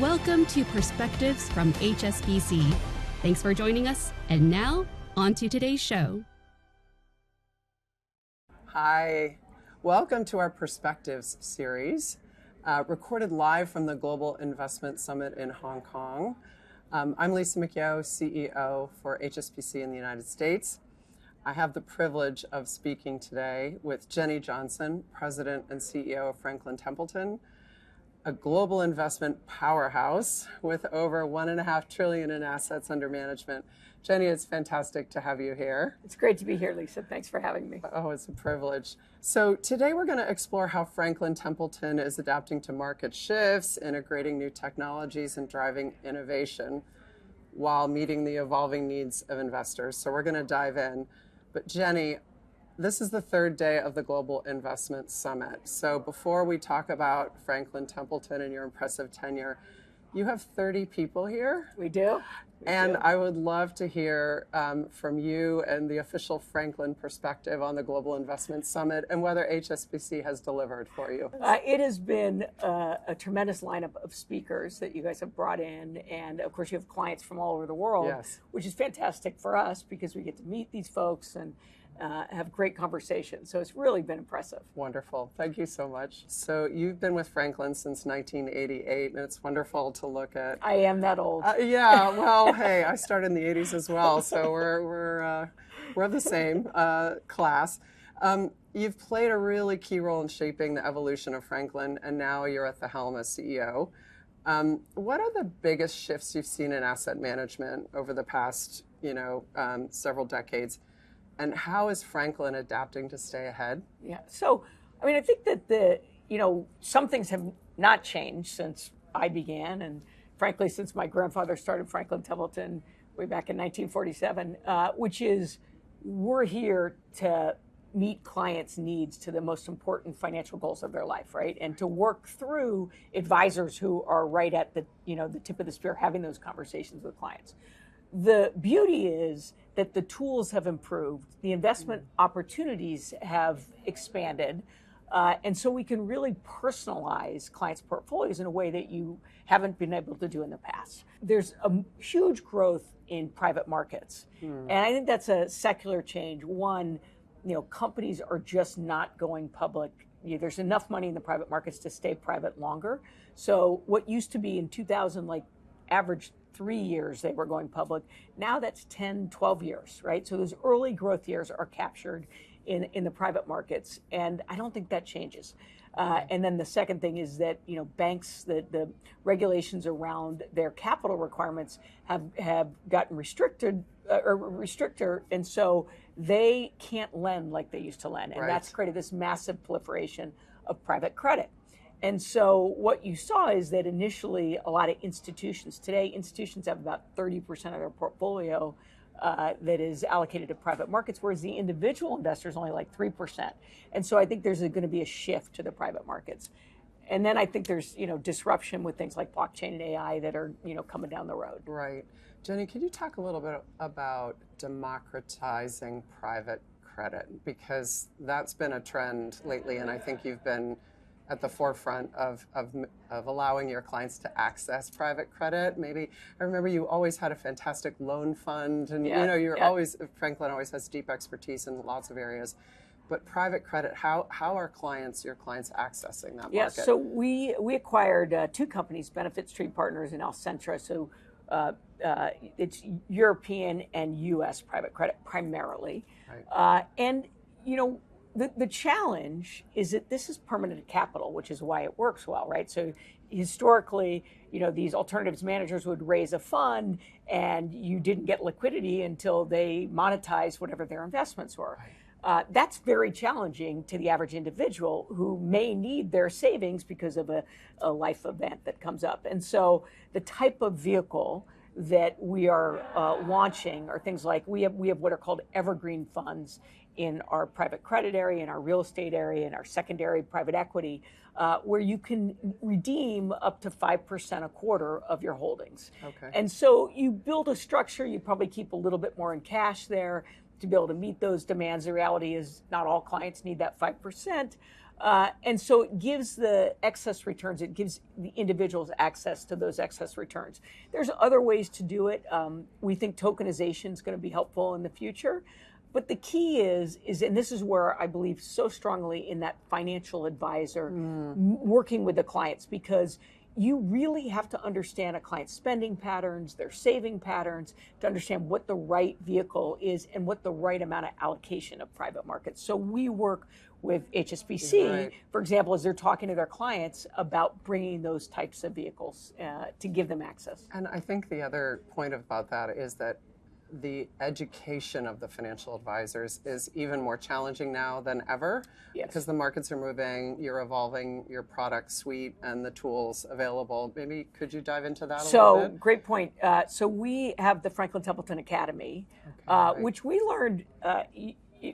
Welcome to Perspectives from HSBC. Thanks for joining us. And now, on to today's show. Hi, welcome to our Perspectives series, recorded live from the Global Investment Summit in Hong Kong. I'm Lisa McGeough, CEO for HSBC in the United States. I have the privilege of speaking today with Jenny Johnson, President and CEO of Franklin Templeton, a global investment powerhouse with over $1.5 trillion in assets under management. Jenny, it's fantastic to have you here. It's great to be here, Lisa. Thanks for having me. Oh, it's a privilege. So today we're going to explore how Franklin Templeton is adapting to market shifts, integrating new technologies, and driving innovation while meeting the evolving needs of investors. So we're going to dive in. But Jenny, this is the third day of the Global Investment Summit. So before we talk about Franklin Templeton and your impressive tenure, you have 30 people here. We do. And I would love to hear from you and the official Franklin perspective on the Global Investment Summit and whether HSBC has delivered for you. It has been a tremendous lineup of speakers that you guys have brought in. And of course, you have clients from all over the world, Yes. which is fantastic for us because we get to meet these folks and have great conversations. So it's really been impressive. Wonderful. Thank you so much. So you've been with Franklin since 1988, and it's wonderful to look at. I am that old. Yeah, well, hey, I started in the 80s as well, so we're the same class. You've played a really key role in shaping the evolution of Franklin, and now you're at the helm as CEO. What are the biggest shifts you've seen in asset management over the past, several decades? And how is Franklin adapting to stay ahead? Yeah. So, I think that some things have not changed since I began, and frankly, since my grandfather started Franklin Templeton way back in 1947, which is we're here to meet clients' needs to the most important financial goals of their life, right? And to work through advisors who are right at the tip of the spear, having those conversations with clients. The beauty is that the tools have improved, the investment opportunities have expanded, and so we can really personalize clients' portfolios in a way that you haven't been able to do in the past. There's a huge growth in private markets, and I think that's a secular change. One, companies are just not going public. There's enough money in the private markets to stay private longer. So what used to be in 2000, average 3 years they were going public. Now that's 10, 12 years, right? So those early growth years are captured in the private markets. And I don't think that changes. And then the second thing is that, banks, the regulations around their capital requirements have gotten restricted or restrictor. And so they can't lend like they used to lend. And that's created this massive proliferation of private credit. And so what you saw is that initially a lot of institutions have about 30% of their portfolio that is allocated to private markets, whereas the individual investors only 3%. And so I think there's going to be a shift to the private markets. And then I think there's, disruption with things like blockchain and AI that are, coming down the road. Right. Jenny, could you talk a little bit about democratizing private credit? Because that's been a trend lately, and I think you've been at the forefront of allowing your clients to access private credit. Maybe I remember you always had a fantastic loan fund, and Franklin always has deep expertise in lots of areas. But private credit, how are your clients accessing that market? Yeah, so we acquired two companies, Benefit Street Partners and Alcentra. So it's European and U.S. private credit primarily, right. The challenge is that this is permanent capital, which is why it works well, right? So historically, these alternatives managers would raise a fund and you didn't get liquidity until they monetized whatever their investments were. Right. That's very challenging to the average individual who may need their savings because of a life event that comes up. And so the type of vehicle that we are launching are things like we have what are called evergreen funds in our private credit area, in our real estate area, in our secondary private equity, where you can redeem up to 5% a quarter of your holdings. Okay. And so you build a structure, you probably keep a little bit more in cash there to be able to meet those demands. The reality is not all clients need that 5%, And so it gives the excess returns, it gives the individuals access to those excess returns. There's other ways to do it. We think tokenization is going to be helpful in the future. But the key is, and this is where I believe so strongly in that financial advisor working with the clients, because you really have to understand a client's spending patterns, their saving patterns, to understand what the right vehicle is and what the right amount of allocation of private markets. So we work with HSBC, for example, as they're talking to their clients about bringing those types of vehicles to give them access. And I think the other point about that is that the education of the financial advisors is even more challenging now than ever, because the markets are moving, you're evolving your product suite and the tools available. Maybe could you dive into that a little bit? So great point. So we have the Franklin Templeton Academy, which we learned,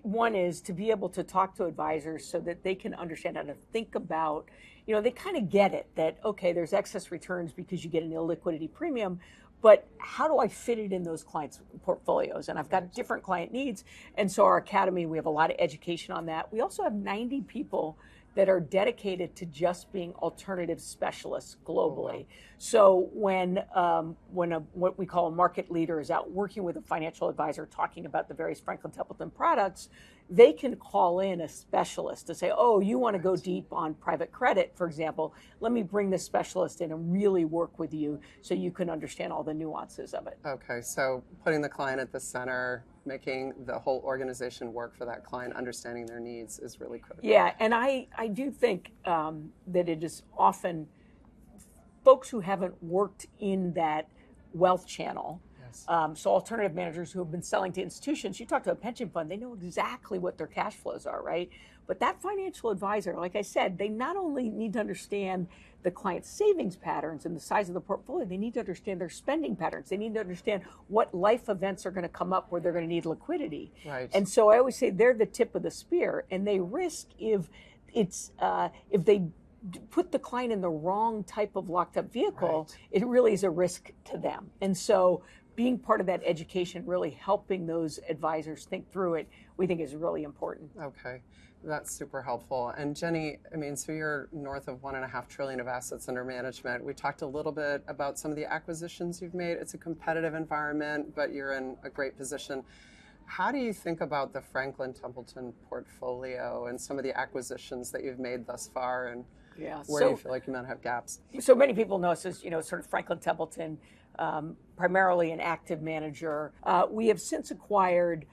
one is to be able to talk to advisors so that they can understand how to think about, they kind of get it that, okay, there's excess returns because you get an illiquidity premium, but how do I fit it in those clients' portfolios? And I've got different client needs. And so our academy, we have a lot of education on that. We also have 90 people that are dedicated to just being alternative specialists globally. So when what we call a market leader is out working with a financial advisor talking about the various Franklin Templeton products, they can call in a specialist to say, oh, you want to go deep on private credit, for example, let me bring this specialist in and really work with you so you can understand all the nuances of it. Okay, so putting the client at the center, making the whole organization work for that client, understanding their needs is really critical. Yeah, and I do think that it is often folks who haven't worked in that wealth channel. So alternative managers who have been selling to institutions, you talk to a pension fund, they know exactly what their cash flows are, right? But that financial advisor, like I said, they not only need to understand the client's savings patterns and the size of the portfolio, they need to understand their spending patterns. They need to understand what life events are going to come up where they're going to need liquidity. Right. And so I always say they're the tip of the spear, and they risk if they put the client in the wrong type of locked up vehicle, it really is a risk to them. And so being part of that education, really helping those advisors think through it, we think is really important. Okay, that's super helpful. And Jenny, so you're north of $1.5 trillion of assets under management. We talked a little bit about some of the acquisitions you've made. It's a competitive environment, but you're in a great position. How do you think about the Franklin Templeton portfolio and some of the acquisitions that you've made thus far, and where do you feel like you might have gaps? So many people know us as, sort of Franklin Templeton, primarily an active manager. We have since acquired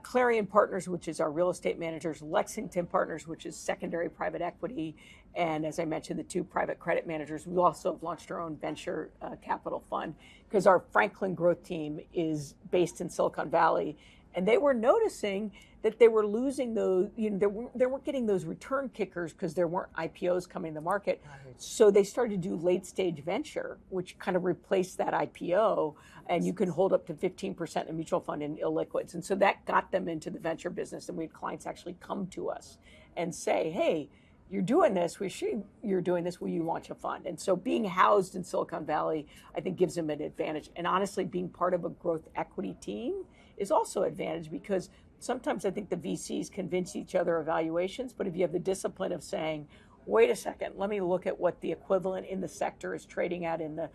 Clarion Partners, which is our real estate managers, Lexington Partners, which is secondary private equity, and as I mentioned, the two private credit managers. We also have launched our own venture capital fund because our Franklin growth team is based in Silicon Valley, and they were noticing that they were losing those, they weren't getting those return kickers because there weren't IPOs coming to the market. So they started to do late stage venture, which kind of replaced that IPO, and you can hold up to 15% in mutual fund in illiquids. And so that got them into the venture business, and we had clients actually come to us and say, hey, you're doing this, you're doing this, will you launch a fund? And so being housed in Silicon Valley, I think gives them an advantage. And honestly, being part of a growth equity team is also an advantage, because sometimes I think the VCs convince each other of valuations, but if you have the discipline of saying, wait a second, let me look at what the equivalent in the sector is trading at in the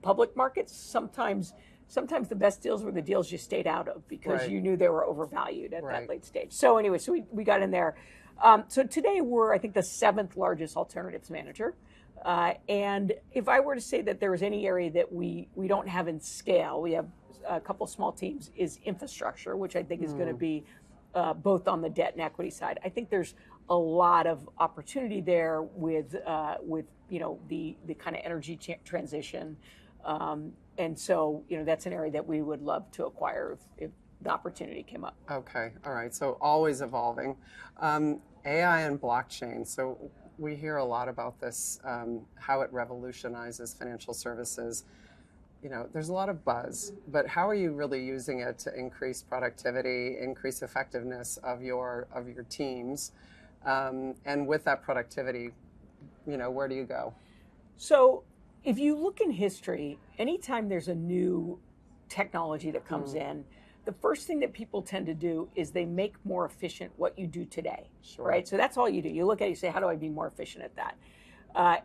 public markets, sometimes the best deals were the deals you stayed out of because you knew they were overvalued at that late stage. So anyway, so we got in there. So today we're, I think, the 7th largest alternatives manager. And if I were to say that there was any area that we don't have in scale, we have a couple small teams, is infrastructure, which I think is going to be both on the debt and equity side. I think there's a lot of opportunity there with the kind of energy transition, and so that's an area that we would love to acquire if the opportunity came up. Okay, all right. So always evolving. AI and blockchain. So we hear a lot about this, how it revolutionizes financial services. There's a lot of buzz, but how are you really using it to increase productivity, increase effectiveness of your teams? And with that productivity, where do you go? So if you look in history, anytime there's a new technology that comes in, the first thing that people tend to do is they make more efficient what you do today, Sure. right? So that's all you do. You look at it, you say, how do I be more efficient at that?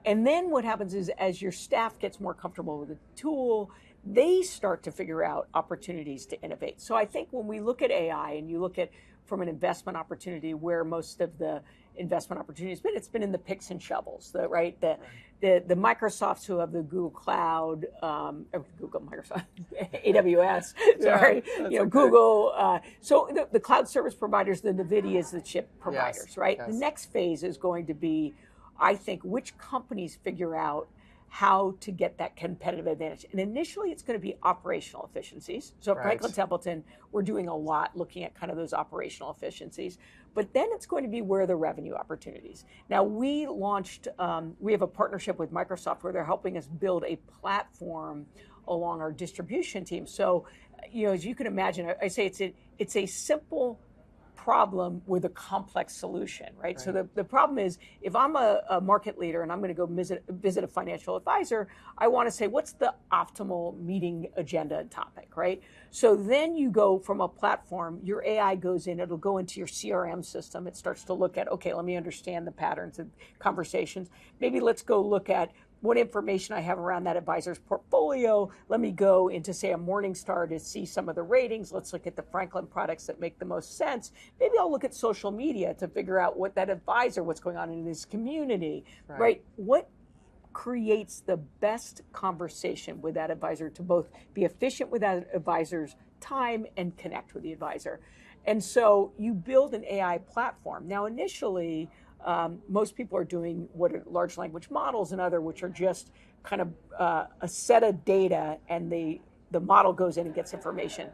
And then what happens is as your staff gets more comfortable with the tool, they start to figure out opportunities to innovate. So I think when we look at AI and you look at from an investment opportunity where most of the investment opportunities been, it's been in the picks and shovels, the Microsofts who have the Google Cloud, Microsoft, AWS, sorry, okay. Google. So the cloud service providers, the NVIDIAs, the chip providers, Yes, right? yes. The next phase is going to be, I think, which companies figure out how to get that competitive advantage. And initially, it's going to be operational efficiencies. So at Right. Franklin Templeton, we're doing a lot looking at kind of those operational efficiencies. But then it's going to be where the revenue opportunities. Now, we launched, we have a partnership with Microsoft where they're helping us build a platform along our distribution team. So, as you can imagine, I say it's a simple problem with a complex solution, right? So the problem is, if I'm a market leader and I'm going to go visit a financial advisor, I want to say, what's the optimal meeting agenda and topic, right? So then you go from a platform, your AI goes in, it'll go into your CRM system. It starts to look at, okay, let me understand the patterns of conversations. Maybe let's go look at what information I have around that advisor's portfolio. Let me go into, say, a Morningstar to see some of the ratings. Let's look at the Franklin products that make the most sense. Maybe I'll look at social media to figure out what that advisor, what's going on in his community, right? What creates the best conversation with that advisor to both be efficient with that advisor's time and connect with the advisor. And so you build an AI platform. Now, initially, most people are doing what are large language models and other, which are just kind of a set of data, and the model goes in and gets information.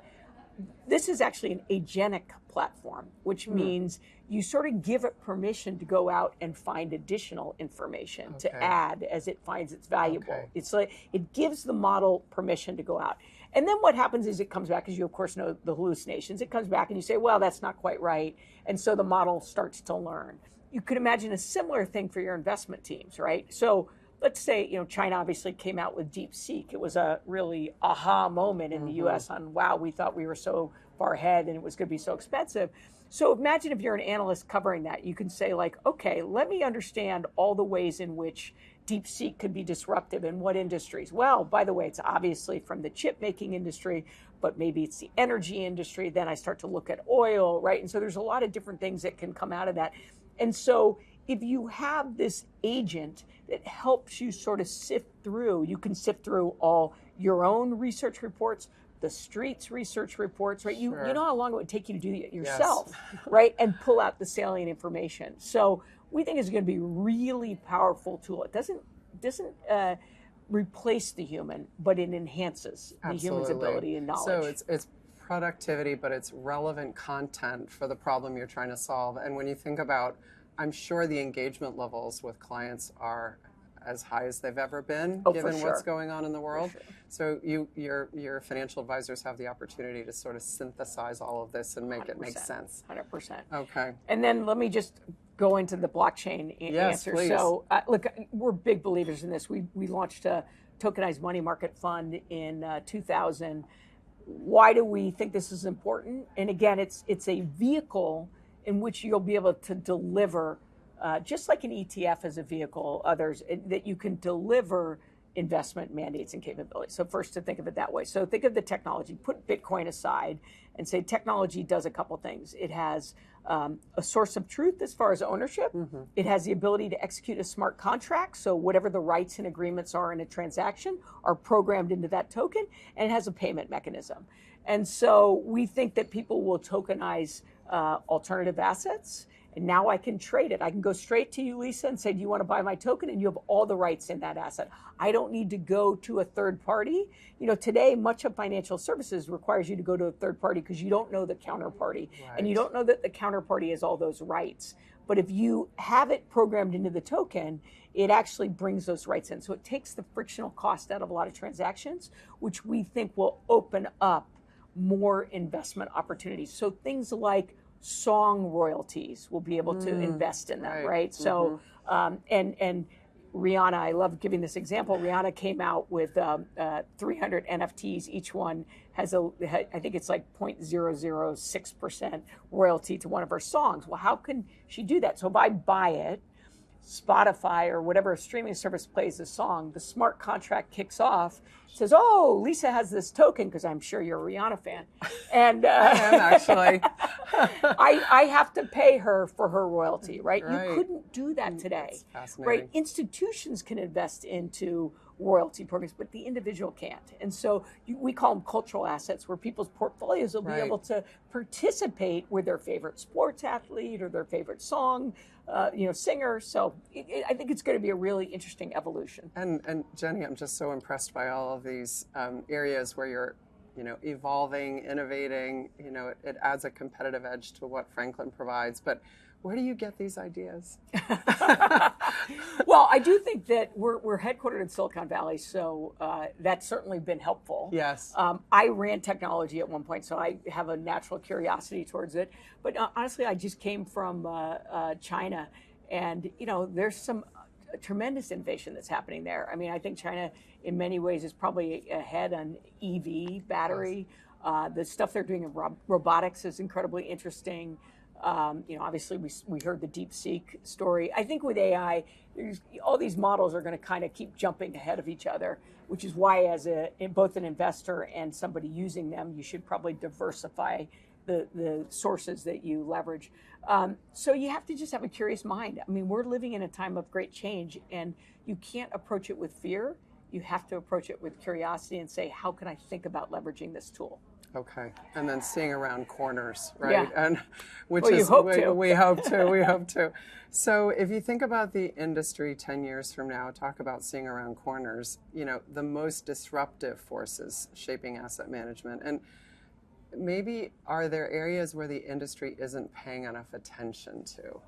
This is actually an agentic platform, which means you sort of give it permission to go out and find additional information to add as it finds it's valuable. It's like it gives the model permission to go out. And then what happens is it comes back, as you of course know the hallucinations, it comes back and you say, well, that's not quite right. And so the model starts to learn. You could imagine a similar thing for your investment teams, right? So let's say, China obviously came out with DeepSeek. It was a really aha moment in the US on, wow, we thought we were so far ahead and it was going to be so expensive. So imagine if you're an analyst covering that, you can say like, okay, let me understand all the ways in which DeepSeek could be disruptive in what industries. Well, by the way, it's obviously from the chip making industry, but maybe it's the energy industry. Then I start to look at oil, right? And so there's a lot of different things that can come out of that. And so if you have this agent that helps you sort of sift through, you can sift through all your own research reports, the street's research reports, right? You know how long it would take you to do it yourself, right? And pull out the salient information. So we think it's going to be a really powerful tool. It doesn't replace the human, but it enhances the human's ability and knowledge. So it's productivity, but it's relevant content for the problem you're trying to solve. And when you think about, I'm sure the engagement levels with clients are as high as they've ever been, given what's going on in the world. So your financial advisors have the opportunity to sort of synthesize all of this and make it make sense. 100%. Okay. And then let me just go into the blockchain answer. Please. So look, we're big believers in this. We launched a tokenized money market fund in 2000. Why do we think this is important? And again, it's a vehicle in which you'll be able to deliver, just like an ETF as a vehicle, others, that you can deliver investment mandates and capabilities. So first, to think of it that way. So think of the technology, put Bitcoin aside and say technology does a couple things. It has a source of truth as far as ownership. It has the ability to execute a smart contract. So whatever the rights and agreements are in a transaction are programmed into that token, and it has a payment mechanism. And so we think that people will tokenize alternative assets. And now I can trade it. I can go straight to you, Lisa, and say, do you want to buy my token? And you have all the rights in that asset. I don't need to go to a third party. Today, much of financial services requires you to go to a third party because you don't know the counterparty. And you don't know that the counterparty has all those rights. But if you have it programmed into the token, it actually brings those rights in. So it takes the frictional cost out of a lot of transactions, which we think will open up more investment opportunities. So things like song royalties will be able to invest in them, right? So, and Rihanna, I love giving this example. Rihanna came out with 300 NFTs. Each one has I think it's like 0.006% royalty to one of her songs. Well, how can she do that? So if I buy it, Spotify or whatever streaming service plays the song, the smart contract kicks off, says, oh, Lisa has this token, because I'm sure you're a Rihanna fan. And I am actually. I have to pay her for her royalty, right? Right. You couldn't do that today. That's fascinating. Right? Institutions can invest into royalty programs, but the individual can't. And so we call them cultural assets, where people's portfolios will be able to participate with their favorite sports athlete or their favorite song, singer. So I think it's going to be a really interesting evolution. And Jenny, I'm just so impressed by all of these areas where you're, evolving, innovating. It adds a competitive edge to what Franklin provides. But where do you get these ideas? Well, I do think that we're headquartered in Silicon Valley, so that's certainly been helpful. Yes. I ran technology at one point, so I have a natural curiosity towards it. But honestly, I just came from China, and there's some tremendous innovation that's happening there. I mean, I think China, in many ways, is probably ahead on EV battery. Yes. The stuff they're doing in robotics is incredibly interesting. Obviously we heard the DeepSeek story. I think with AI, all these models are going to kind of keep jumping ahead of each other, which is why as both an investor and somebody using them, you should probably diversify the sources that you leverage. So you have to just have a curious mind. I mean, we're living in a time of great change, and you can't approach it with fear. You have to approach it with curiosity and say, how can I think about leveraging this tool? Okay, and then seeing around corners, right? Yeah. And we hope to. We hope to. So if you think about the industry 10 years from now, talk about seeing around corners, the most disruptive forces shaping asset management. And maybe are there areas where the industry isn't paying enough attention to?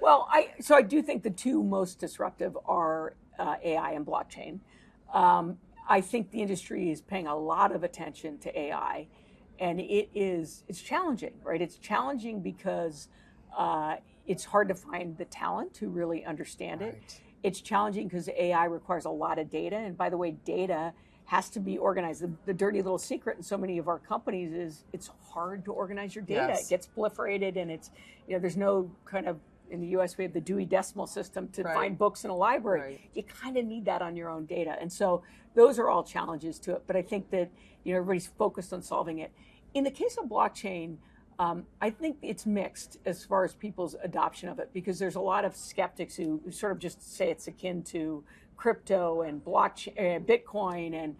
Well, I do think the two most disruptive are AI and blockchain. I think the industry is paying a lot of attention to AI, and it's challenging, right? It's challenging because it's hard to find the talent to really understand it. It's challenging because AI requires a lot of data, and by the way, data has to be organized. The dirty little secret in so many of our companies is it's hard to organize your data. Yes. It gets proliferated, and it's there's no kind of, in the U.S. we have the Dewey Decimal System to find books in a library. Right. You kind of need that on your own data. And so those are all challenges to it. But I think that everybody's focused on solving it. In the case of blockchain, I think it's mixed as far as people's adoption of it, because there's a lot of skeptics who sort of just say it's akin to crypto and blockchain, Bitcoin,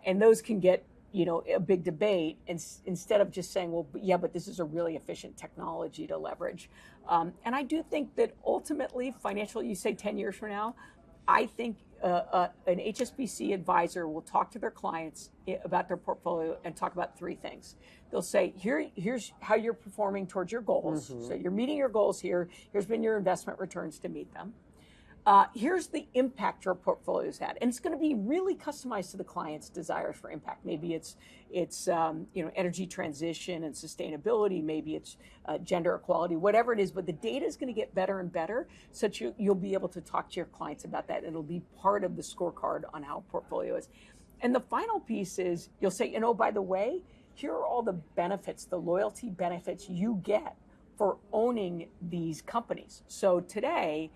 and those can get a big debate, instead of just saying, well, yeah, but this is a really efficient technology to leverage. And I do think that ultimately, you say 10 years from now, I think an HSBC advisor will talk to their clients about their portfolio and talk about three things. They'll say, here's how you're performing towards your goals. Mm-hmm. So you're meeting your goals here. Here's been your investment returns to meet them. Here's the impact your portfolio's had, and it's going to be really customized to the client's desires for impact. Maybe it's energy transition and sustainability. Maybe it's gender equality, whatever it is. But the data is going to get better and better, such you'll be able to talk to your clients about that. And it'll be part of the scorecard on how a portfolio is. And the final piece is you'll say, by the way, here are all the benefits, the loyalty benefits you get for owning these companies. So today,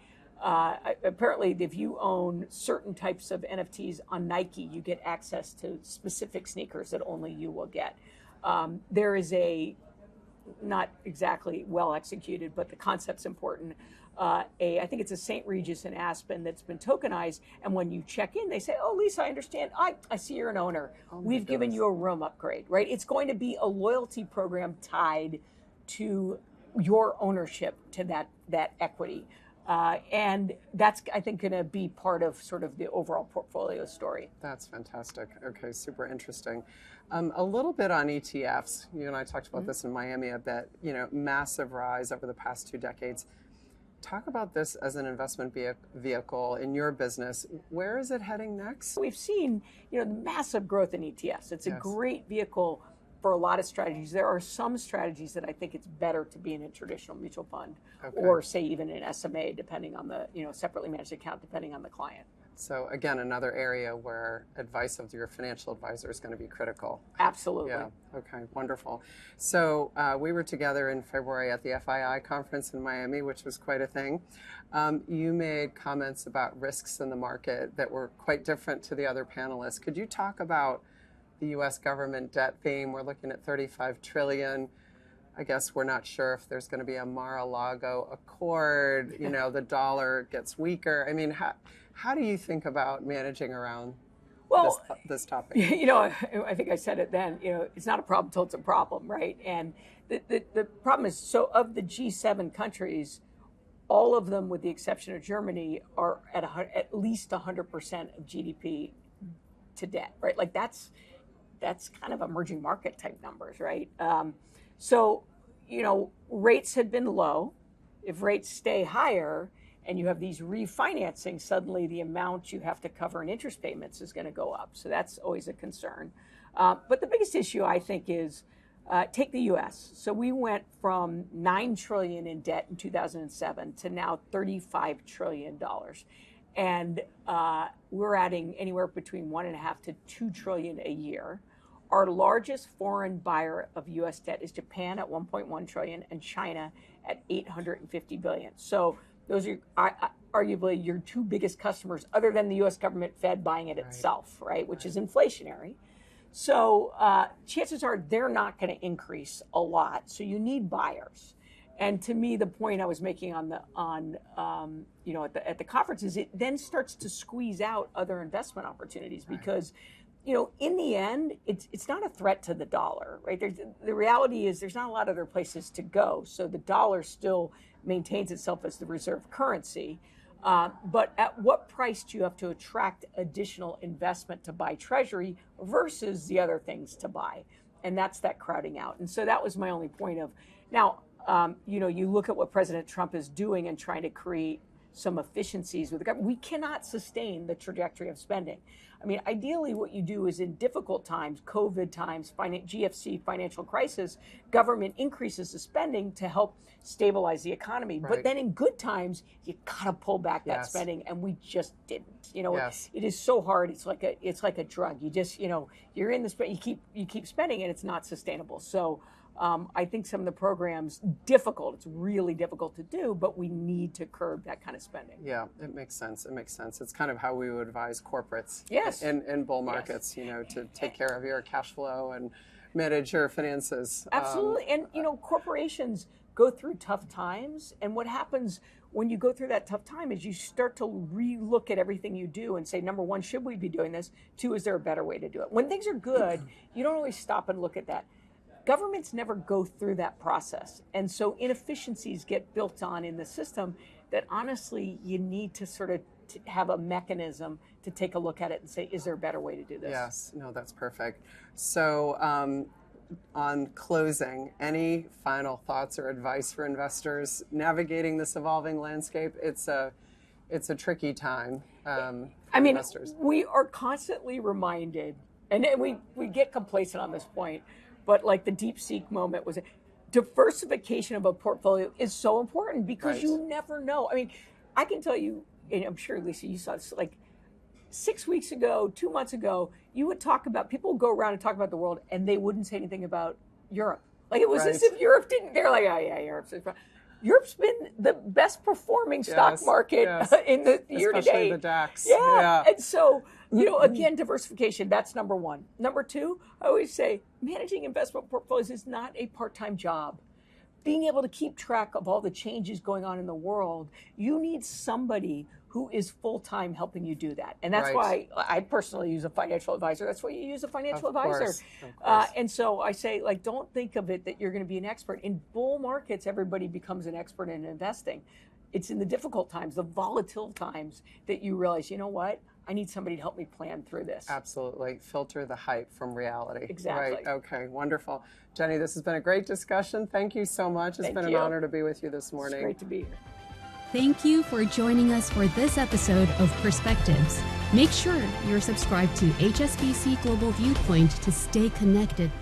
apparently, if you own certain types of NFTs on Nike, you get access to specific sneakers that only you will get. There is not exactly well executed, but the concept's important. I think it's a St. Regis in Aspen that's been tokenized, and when you check in, they say, "Oh, Lisa, I understand. I see you're an owner. We've given you a room upgrade." Right? It's going to be a loyalty program tied to your ownership to that equity. And that's, I think, going to be part of sort of the overall portfolio story. That's fantastic. Okay, super interesting. A little bit on ETFs. You and I talked about this in Miami a bit. Massive rise over the past 2 decades. Talk about this as an investment vehicle in your business. Where is it heading next? We've seen, massive growth in ETFs. It's a great vehicle for a lot of strategies. There are some strategies that I think it's better to be in a traditional mutual fund, Okay. or say even an SMA, depending on the, separately managed account, depending on the client. So again, another area where advice of your financial advisor is going to be critical. Absolutely. Yeah. Okay. Wonderful. So we were together in February at the FII conference in Miami, which was quite a thing. You made comments about risks in the market that were quite different to the other panelists. Could you talk about the U.S. government debt theme? We're looking at $35 trillion. I guess we're not sure if there's going to be a Mar-a-Lago Accord. The dollar gets weaker. I mean, how do you think about managing around this topic? I think I said it then. It's not a problem until it's a problem, right? And the problem is, so of the G7 countries, all of them, with the exception of Germany, are at least 100% of GDP to debt, right? Like that's kind of emerging market type numbers, right? So rates had been low. If rates stay higher and you have these refinancing, suddenly the amount you have to cover in interest payments is going to go up. So that's always a concern. But the biggest issue, I think, is take the U.S. So we went from $9 trillion in debt in 2007 to now $35 trillion. And we're adding anywhere between $1.5 to $2 trillion a year. Our largest foreign buyer of U.S. debt is Japan at $1.1 trillion and China at $850 billion. So those are arguably your two biggest customers, other than the U.S. government Fed buying it itself, right? Which is inflationary. So chances are they're not going to increase a lot. So you need buyers. And to me, the point I was making at the conference is it then starts to squeeze out other investment opportunities because, in the end, it's not a threat to the dollar, right? The reality is there's not a lot of other places to go. So the dollar still maintains itself as the reserve currency. But at what price do you have to attract additional investment to buy Treasury versus the other things to buy? And that's that crowding out. And so that was my only point of, now, you look at what President Trump is doing and trying to create some efficiencies with the government. We cannot sustain the trajectory of spending. I mean, ideally, what you do is in difficult times, COVID times, GFC, financial crisis, government increases the spending to help stabilize the economy. Right. But then in good times, you gotta pull back that spending, and we just didn't. It is so hard. It's like a drug. You just, you're in the spend. You keep spending, and it's not sustainable. So. I think some of the programs, difficult. It's really difficult to do, but we need to curb that kind of spending. Yeah, it makes sense. It's kind of how we would advise corporates in bull markets, to take care of your cash flow and manage your finances. Absolutely. And, corporations go through tough times. And what happens when you go through that tough time is you start to re-look at everything you do and say, number one, should we be doing this? Two, is there a better way to do it? When things are good, you don't always stop and look at that. Governments never go through that process. And so inefficiencies get built on in the system that honestly you need to sort of have a mechanism to take a look at it and say, is there a better way to do this? Yes, no, that's perfect. So on closing, any final thoughts or advice for investors navigating this evolving landscape? It's a tricky time. Investors. We are constantly reminded, and we get complacent on this point, but like the DeepSeek moment was, diversification of a portfolio is so important because you never know. I mean, I can tell you, and I'm sure, Lisa, you saw this, like 6 weeks ago, 2 months ago, people would go around and talk about the world and they wouldn't say anything about Europe. Like it was as if Europe didn't, they're like, oh yeah, Europe's been the best performing stock market in the year to date. Especially the DAX. Yeah. And so, again, diversification, that's number one. Number two, I always say managing investment portfolios is not a part-time job. Being able to keep track of all the changes going on in the world, you need somebody who is full-time helping you do that. And that's why I personally use a financial advisor. That's why you use a financial advisor. Of course. And so I say, don't think of it that you're going to be an expert. In bull markets, everybody becomes an expert in investing. It's in the difficult times, the volatile times, that you realize, you know what? I need somebody to help me plan through this. Absolutely. Filter the hype from reality. Exactly. Right. Okay. Wonderful. Jenny, this has been a great discussion. Thank you so much. It's been an honor to be with you this morning. It's great to be here. Thank you for joining us for this episode of Perspectives. Make sure you're subscribed to HSBC Global Viewpoint to stay connected